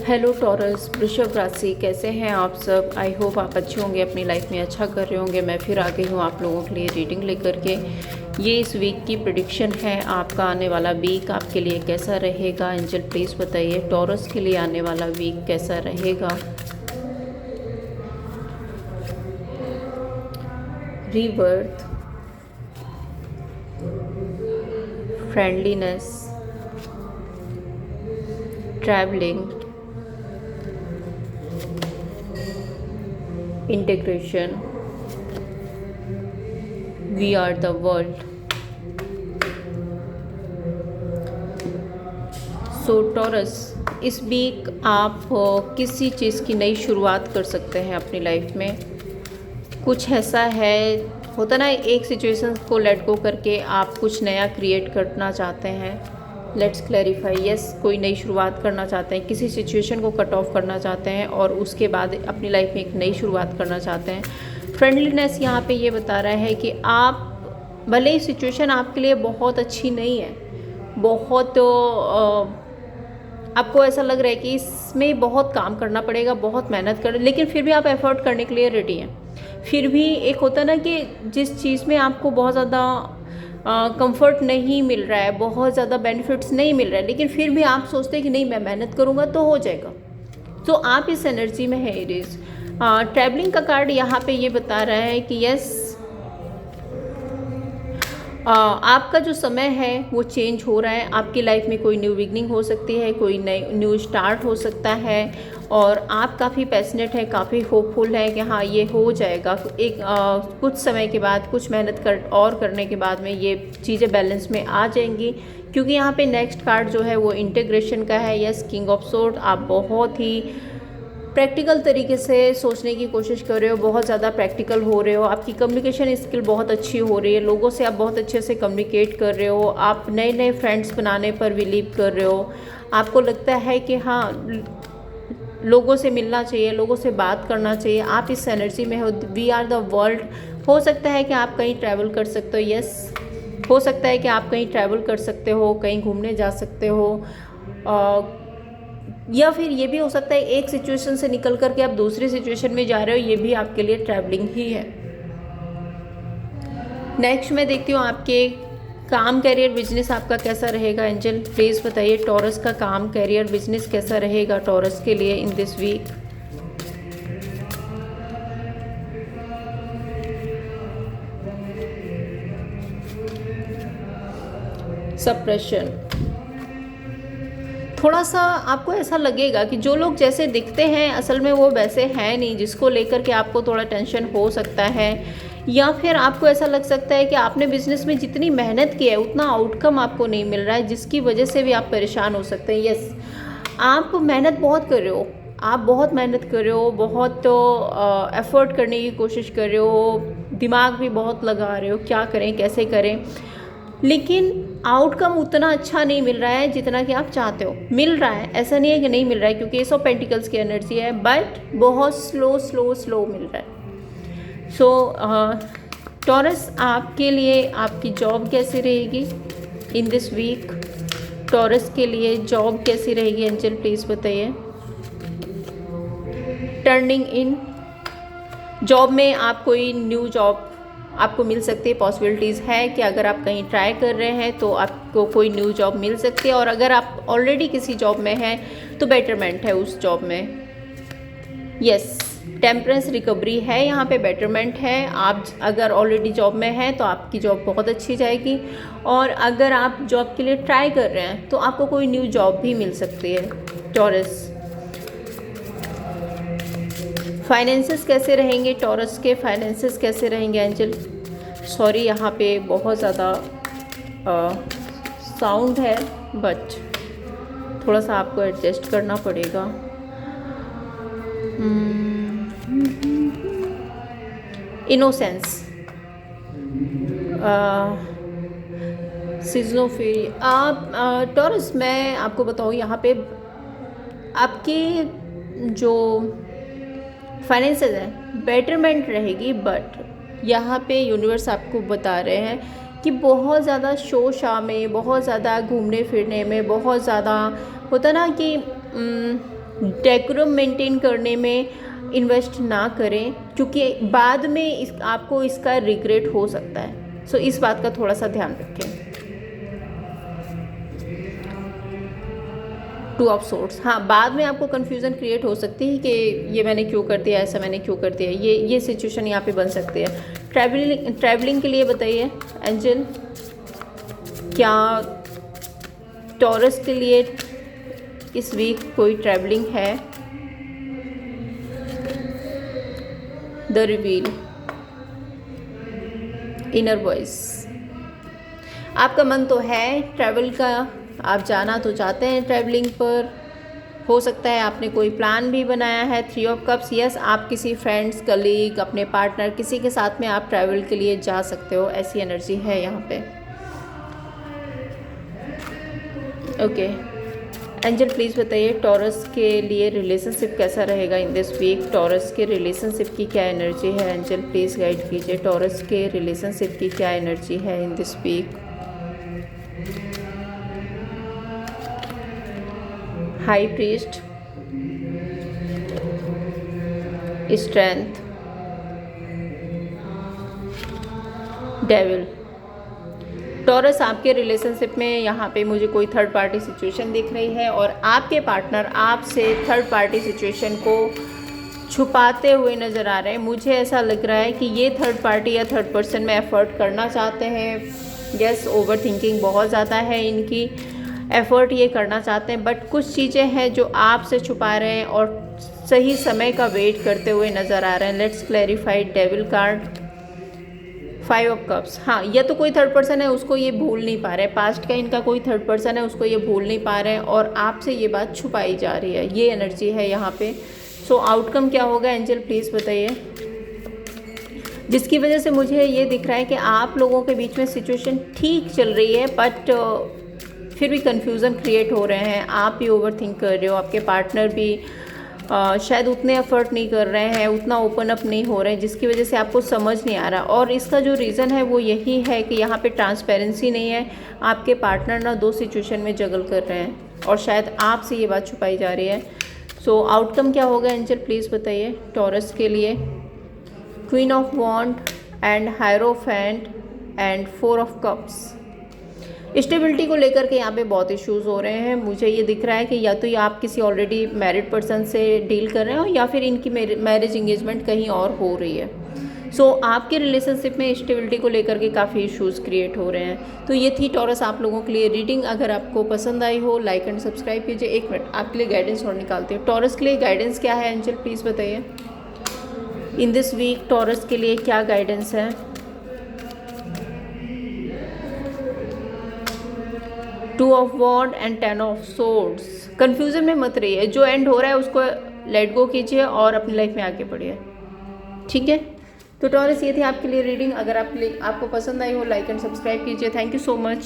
Hello taurus, वृषभ राशि, कैसे हैं आप सब। आई होप आप अच्छे होंगे, अपनी लाइफ में अच्छा कर रहे होंगे। मैं फिर आ गई हूँ आप लोगों के लिए रीडिंग लेकर के। ये इस वीक की प्रेडिक्शन है। आपका आने वाला वीक आपके लिए कैसा रहेगा, एंजल प्लीज़ बताइए। टॉरस के लिए आने वाला वीक कैसा रहेगा। Rebirth, friendliness, travelling, integration, we are the world. So Taurus, इस वीक आप किसी चीज़ की नई शुरुआत कर सकते हैं अपनी लाइफ में। कुछ ऐसा है, होता ना, एक सिचुएशन को लेट गो करके आप कुछ नया क्रिएट करना चाहते हैं। Let's clarify. यस, कोई नई शुरुआत करना चाहते हैं, किसी सिचुएशन को कट ऑफ करना चाहते हैं और उसके बाद अपनी लाइफ में एक नई शुरुआत करना चाहते हैं। फ्रेंडलीनेस यहाँ पे ये बता रहा है कि आप, भले ही सिचुएशन आपके लिए बहुत अच्छी नहीं है, बहुत आपको ऐसा लग रहा है कि इसमें बहुत काम करना पड़ेगा, बहुत मेहनत कर, लेकिन फिर भी आप एफर्ट करने के लिए रेडी हैं। फिर भी एक होता है ना कि जिस चीज़ में आपको बहुत ज़्यादा कंफर्ट नहीं मिल रहा है, बहुत ज़्यादा बेनिफिट्स नहीं मिल रहा है, लेकिन फिर भी आप सोचते हैं कि नहीं, मैं मेहनत करूँगा तो हो जाएगा। तो आप इस एनर्जी में है। एरीज, ट्रैवलिंग का कार्ड यहाँ पे ये बता रहा है कि यस, आपका जो समय है वो चेंज हो रहा है। आपकी लाइफ में कोई न्यू बिगनिंग हो सकती है, कोई नई न्यू स्टार्ट हो सकता है और आप काफ़ी पैशनेट हैं, काफ़ी होपफुल हैं कि हाँ ये हो जाएगा। एक कुछ समय के बाद, कुछ मेहनत करने के बाद में ये चीज़ें बैलेंस में आ जाएंगी। क्योंकि यहाँ पे नेक्स्ट कार्ड जो है वो इंटीग्रेशन का है। यस, किंग ऑफ सोर्ड, आप बहुत ही प्रैक्टिकल तरीके से सोचने की कोशिश कर रहे हो, बहुत ज़्यादा प्रैक्टिकल हो रहे हो। आपकी कम्युनिकेशन स्किल बहुत अच्छी हो रही है, लोगों से आप बहुत अच्छे से कम्युनिकेट कर रहे हो। आप नए नए फ्रेंड्स बनाने पर बिलीव कर रहे हो। आपको लगता है कि हाँ, लोगों से मिलना चाहिए, लोगों से बात करना चाहिए। आप इस एनर्जी में हो। We are the world. हो सकता है कि आप कहीं ट्रैवल कर सकते हो। यस, हो सकता है कि आप कहीं ट्रैवल कर सकते हो, कहीं घूमने जा सकते हो, या फिर ये भी हो सकता है एक सिचुएशन से निकल करके आप दूसरी सिचुएशन में जा रहे हो। ये भी आपके लिए ट्रैवलिंग ही है। नेक्स्ट मैं देखती हूँ आपके काम, कैरियर, बिजनेस आपका कैसा रहेगा। एंजल प्लीज़ बताइए, टॉरस का काम, कैरियर, बिजनेस कैसा रहेगा टॉरस के लिए इन दिस वीक। सप्रेशन, थोड़ा सा आपको ऐसा लगेगा कि जो लोग जैसे दिखते हैं असल में वो वैसे हैं नहीं, जिसको लेकर के आपको थोड़ा टेंशन हो सकता है। या फिर आपको ऐसा लग सकता है कि आपने बिजनेस में जितनी मेहनत की है उतना आउटकम आपको नहीं मिल रहा है, जिसकी वजह से भी आप परेशान हो सकते हैं। यस, आप मेहनत बहुत कर रहे हो, आप बहुत मेहनत कर रहे हो, बहुत एफर्ट करने की कोशिश कर रहे हो, दिमाग भी बहुत लगा रहे हो, क्या करें कैसे करें, लेकिन आउटकम उतना अच्छा नहीं मिल रहा है जितना कि आप चाहते हो। मिल रहा है, ऐसा नहीं है कि नहीं मिल रहा है, क्योंकि एस ऑफ पेंटिकल्स की एनर्जी है, बट बहुत स्लो मिल रहा है। सो टॉरस, आपके लिए आपकी जॉब कैसी रहेगी इन दिस वीक। टॉरस के लिए जॉब कैसी रहेगी एंजल प्लीज़ बताइए। टर्निंग इन, जॉब में आप कोई न्यू जॉब आपको मिल सकती है। पॉसिबिलिटीज़ है कि अगर आप कहीं ट्राई कर रहे हैं तो आपको कोई न्यू जॉब मिल सकती है, और अगर आप ऑलरेडी किसी जॉब में हैं तो बेटरमेंट है उस जॉब में। यस, टेम्परेंस, रिकवरी है, यहाँ पे बेटरमेंट है। आप अगर ऑलरेडी जॉब में हैं तो आपकी जॉब बहुत अच्छी जाएगी, और अगर आप जॉब के लिए ट्राई कर रहे हैं तो आपको कोई न्यू जॉब भी मिल सकती है टॉरस। फाइनेंसेस कैसे रहेंगे टॉरस के, फाइनेंसेस कैसे रहेंगे एंजल। सॉरी, यहाँ पे बहुत ज़्यादा साउंड है, बट थोड़ा सा आपको एडजस्ट करना पड़ेगा। इनोसेंस, सिजनोफेरी। आप टॉरस, मैं आपको बताऊँ यहाँ पे आपके जो फाइनेंसेस है बेटरमेंट रहेगी, बट यहाँ पे यूनिवर्स आपको बता रहे हैं कि बहुत ज़्यादा शो में, बहुत ज़्यादा घूमने फिरने में, बहुत ज़्यादा होता ना कि डेकोरम मेंटेन करने में इन्वेस्ट ना करें, क्योंकि बाद में आपको इसका रिग्रेट हो सकता है। सो इस बात का थोड़ा सा ध्यान रखें। टू ऑफ सोर्ड्स, हाँ, बाद में आपको कन्फ्यूज़न क्रिएट हो सकती है कि ये मैंने क्यों कर दिया, ऐसा मैंने क्यों कर दिया, ये सिचुएशन यहाँ पे बन सकती है। ट्रैवलिंग के लिए बताइए एंजल, क्या टॉरस के लिए इस वीक कोई ट्रैवलिंग है? द रिवील, इनर वॉइस, आपका मन तो है ट्रैवल का, आप जाना तो चाहते हैं ट्रैवलिंग पर। हो सकता है आपने कोई प्लान भी बनाया है। 3 ऑफ कप्स, यस, आप किसी फ्रेंड्स, कलीग, अपने पार्टनर, किसी के साथ में आप ट्रैवल के लिए जा सकते हो, ऐसी एनर्जी है यहाँ पे। ओके एंजल प्लीज़ बताइए टॉरस के लिए रिलेशनशिप कैसा रहेगा इन दिस वीक। टॉरस के रिलेशनशिप की क्या एनर्जी है एंजल, प्लीज़ गाइड कीजिए। टॉरस के रिलेशनशिप की क्या एनर्जी है in this week. High priestess, strength, devil. Taurus, आपके रिलेशनशिप में यहाँ पे मुझे कोई थर्ड पार्टी सिचुएशन दिख रही है और आपके पार्टनर आपसे थर्ड पार्टी सिचुएशन को छुपाते हुए नज़र आ रहे हैं। मुझे ऐसा लग रहा है कि ये थर्ड पार्टी या थर्ड पर्सन में एफर्ट करना चाहते हैं। यस, ओवर थिंकिंग बहुत ज़्यादा है इनकी, एफ़र्ट ये करना चाहते हैं, बट कुछ चीज़ें हैं जो आपसे छुपा रहे हैं और सही समय का वेट करते हुए नज़र आ रहे हैं। Let's clarify devil card, 5 of cups. हाँ, या तो कोई थर्ड पर्सन है, उसको ये भूल नहीं पा रहे, पास्ट का इनका कोई थर्ड पर्सन है, उसको ये भूल नहीं पा रहे हैं और आपसे ये बात छुपाई जा रही है, ये एनर्जी है यहाँ पे। सो आउटकम क्या होगा एंजल, प्लीज़ बताइए, जिसकी वजह से मुझे ये दिख रहा है कि आप लोगों के बीच में सिचुएशन ठीक चल रही है, बट फिर भी कन्फ्यूज़न क्रिएट हो रहे हैं। आप भी ओवर थिंक कर रहे हो, आपके पार्टनर भी शायद उतने एफर्ट नहीं कर रहे हैं, उतना ओपन अप नहीं हो रहे हैं, जिसकी वजह से आपको समझ नहीं आ रहा। और इसका जो रीज़न है वो यही है कि यहाँ पे ट्रांसपेरेंसी नहीं है। आपके पार्टनर ना 2 सिचुएशन में जगल कर रहे हैं और शायद आपसे ये बात छुपाई जा रही है। सो आउटकम क्या होगा एंजल, प्लीज़ बताइए टॉरस के लिए। Queen of wands and hierophant and 4 of cups. Stability को लेकर के यहाँ पे बहुत इश्यूज़ हो रहे हैं। मुझे ये दिख रहा है कि या तो ये आप किसी ऑलरेडी मैरिड पर्सन से डील कर रहे हो या फिर इनकी मैरिज इंगेजमेंट कहीं और हो रही है। सो आपके रिलेशनशिप में स्टेबिलिटी को लेकर के काफ़ी इश्यूज़ क्रिएट हो रहे हैं। तो ये थी टॉरस आप लोगों के लिए रीडिंग। अगर आपको पसंद आई हो लाइक एंड सब्सक्राइब कीजिए। 1 मिनट आपके लिए गाइडेंस और निकालती हूँ। टॉरस के लिए गाइडेंस क्या है एंजल, प्लीज़ बताइए इन दिस वीक टॉरस के लिए क्या गाइडेंस है। Two of wands and 10 of swords. Confusion में मत रहिए, जो एंड हो रहा है उसको लेट गो कीजिए और अपनी लाइफ में आगे बढ़िए, ठीक है। तो टॉरस ये थी आपके लिए रीडिंग। अगर आपको पसंद आई हो लाइक एंड सब्सक्राइब कीजिए। Thank you so much.